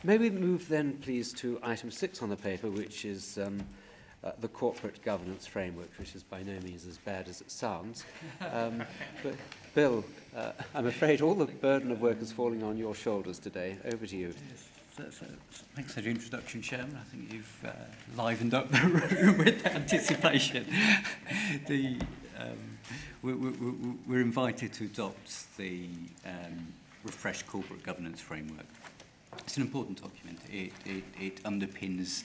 May we move then, please, to item 6 on the paper, which is the corporate governance framework, which is by no means as bad as it sounds. But Bill, I'm afraid all the burden of work is falling on your shoulders today. Over to you. Yes, thanks for the introduction, Chairman. I think you've livened up the room with anticipation. We're invited to adopt the refreshed corporate governance framework. It's an important document. It underpins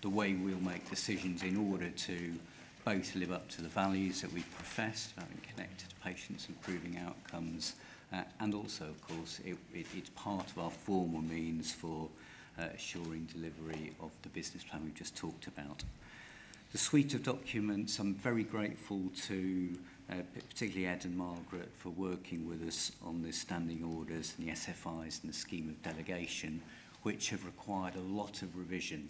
the way we'll make decisions in order to both live up to the values that we've professed about being connected to patients, improving outcomes, and also, of course, it's part of our formal means for assuring delivery of the business plan we've just talked about. The suite of documents, I'm very grateful to particularly Ed and Margaret for working with us on the standing orders and the SFIs and the scheme of delegation, which have required a lot of revision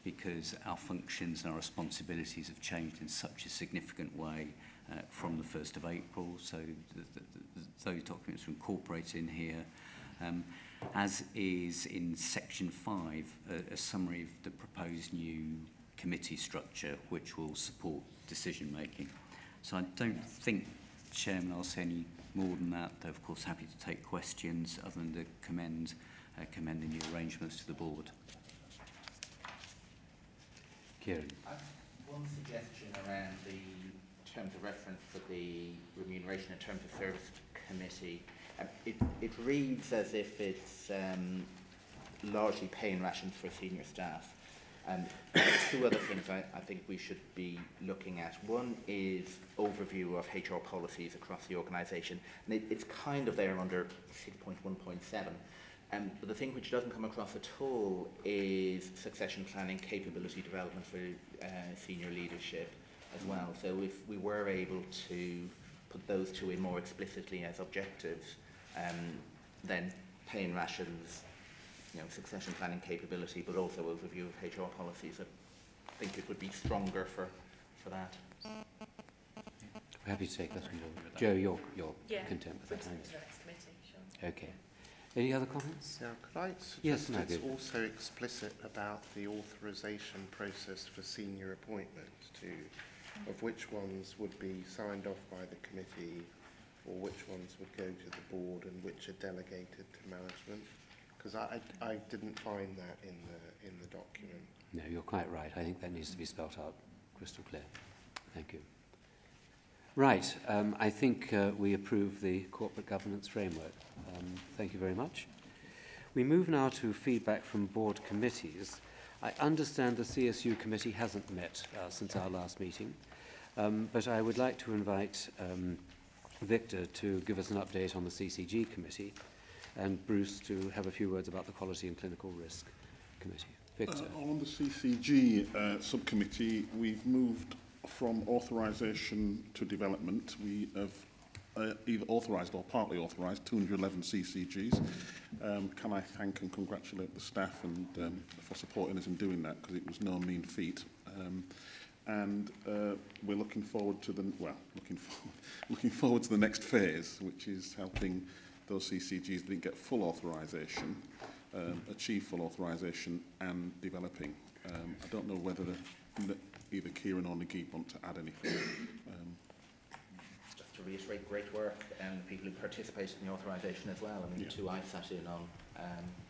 because our functions and our responsibilities have changed in such a significant way from the 1st of April. So those documents are incorporated in here. As is in section 5, a summary of the proposed new committee structure which will support decision making. So I don't think, Chairman, I'll say any more than that. They're of course happy to take questions other than to commend the new arrangements to the board. Kieran. One suggestion around the terms of reference for the remuneration and terms of service committee. It reads as if it's largely pay and rations for senior staff. Two other things I think we should be looking at. One is overview of HR policies across the organisation. And it's kind of there under 6.1.7. But the thing which doesn't come across at all is succession planning, capability development for senior leadership as well. So if we were able to put those two in more explicitly as objectives, then pay and rations, succession planning capability, but also overview of HR policies. I think it would be stronger for that. We're happy to take that one. Joe, you're content with that? Sure. Okay. Any other comments? Now, could I suggest yes, it's also explicit about the authorisation process for senior appointments too, of which ones would be signed off by the committee or which ones would go to the board and which are delegated to management? Because I didn't find that in the document. No, you're quite right. I think that needs to be spelt out crystal clear. Thank you. Right. I think we approve the corporate governance framework. Thank you very much. We move now to feedback from board committees. I understand the CSU committee hasn't met since our last meeting, but I would like to invite Victor to give us an update on the CCG committee, and Bruce to have a few words about the Quality and Clinical Risk Committee. Victor. On the CCG subcommittee, we've moved from authorisation to development. We have either authorised or partly authorised 211 CCGs. Can I thank and congratulate the staff and for supporting us in doing that, because it was no mean feat. And we're looking forward to looking forward to the next phase, which is helping those CCGs that didn't get full authorisation achieve full authorisation and developing. I don't know whether either Kieran or Naguib want to add anything. Just to reiterate, great work, and the people who participated in the authorisation as well. I mean, the two I sat in on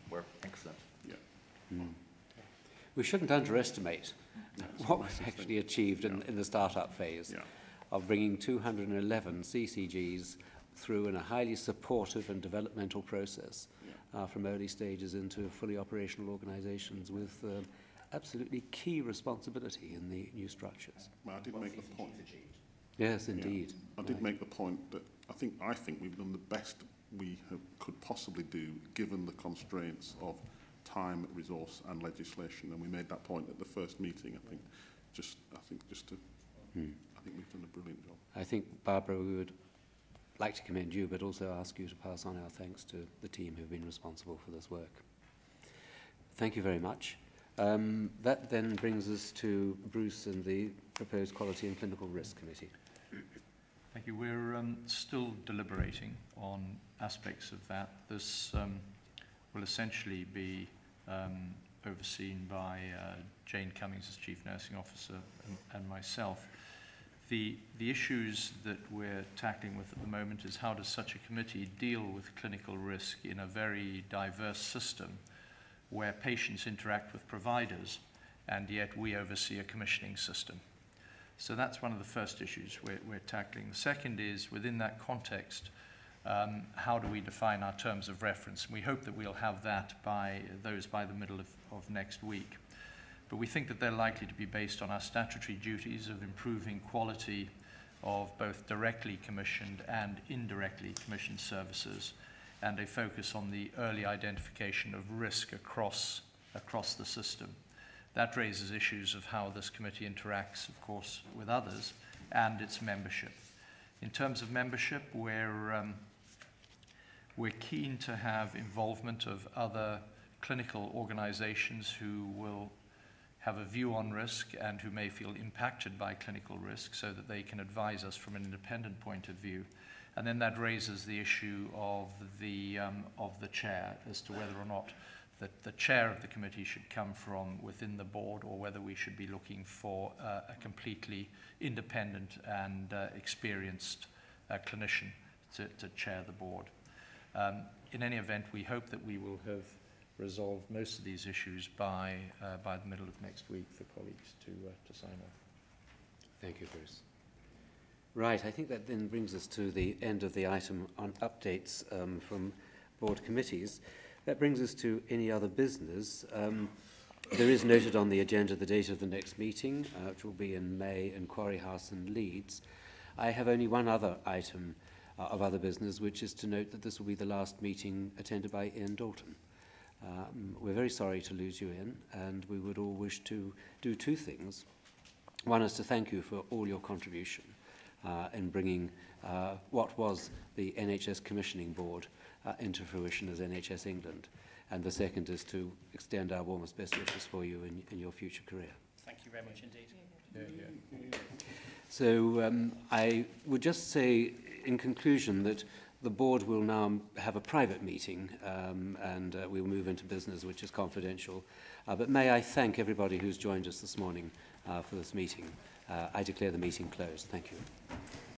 were excellent. Yeah. Mm. We shouldn't underestimate what was actually achieved in the start-up phase of bringing 211 CCGs through in a highly supportive and developmental process from early stages into fully operational organisations with absolutely key respontibility in the new structures. Well, I did make the point. Yes, indeed. I did make the point that I think we've done the best we could possibly do given the constraints of time, resource, and legislation, and we made that point at the first meeting. I think we've done a brilliant job. I think, Barbara, we would like to commend you, but also ask you to pass on our thanks to the team who've been responsible for this work. Thank you very much. That then brings us to Bruce and the proposed Quality and Clinical Risk Committee. Thank you. We're still deliberating on aspects of that. There's will essentially be overseen by Jane Cummings as Chief Nursing Officer and myself. The issues that we're tackling with at the moment is how does such a committee deal with clinical risk in a very diverse system where patients interact with providers and yet we oversee a commissioning system. So that's one of the first issues we're tackling. The second is, within that context, how do we define our terms of reference? We hope that we'll have that by the middle of next week. But we think that they're likely to be based on our statutory duties of improving quality of both directly commissioned and indirectly commissioned services, and a focus on the early identification of risk across the system. That raises issues of how this committee interacts, of course, with others and its membership. In terms of membership, we're keen to have involvement of other clinical organizations who will have a view on risk and who may feel impacted by clinical risk so that they can advise us from an independent point of view. And then that raises the issue of the chair as to whether or not the chair of the committee should come from within the board or whether we should be looking for a completely independent and experienced clinician to chair the board. In any event, we hope that we will have resolved most of these issues by the middle of next week for colleagues to sign off. Thank you, Bruce. Right, I think that then brings us to the end of the item on updates from board committees. That brings us to any other business. There is noted on the agenda the date of the next meeting, which will be in May in Quarry House in Leeds. I have only one other item of other business, which is to note that this will be the last meeting attended by Ian Dalton. We're very sorry to lose you, Ian, and we would all wish to do two things. One is to thank you for all your contribution in bringing what was the NHS Commissioning Board into fruition as NHS England. And the second is to extend our warmest best wishes for you in your future career. Thank you very much indeed. Yeah. So I would just say in conclusion that the board will now have a private meeting and we'll move into business which is confidential. But may I thank everybody who's joined us this morning for this meeting. I declare the meeting closed. Thank you.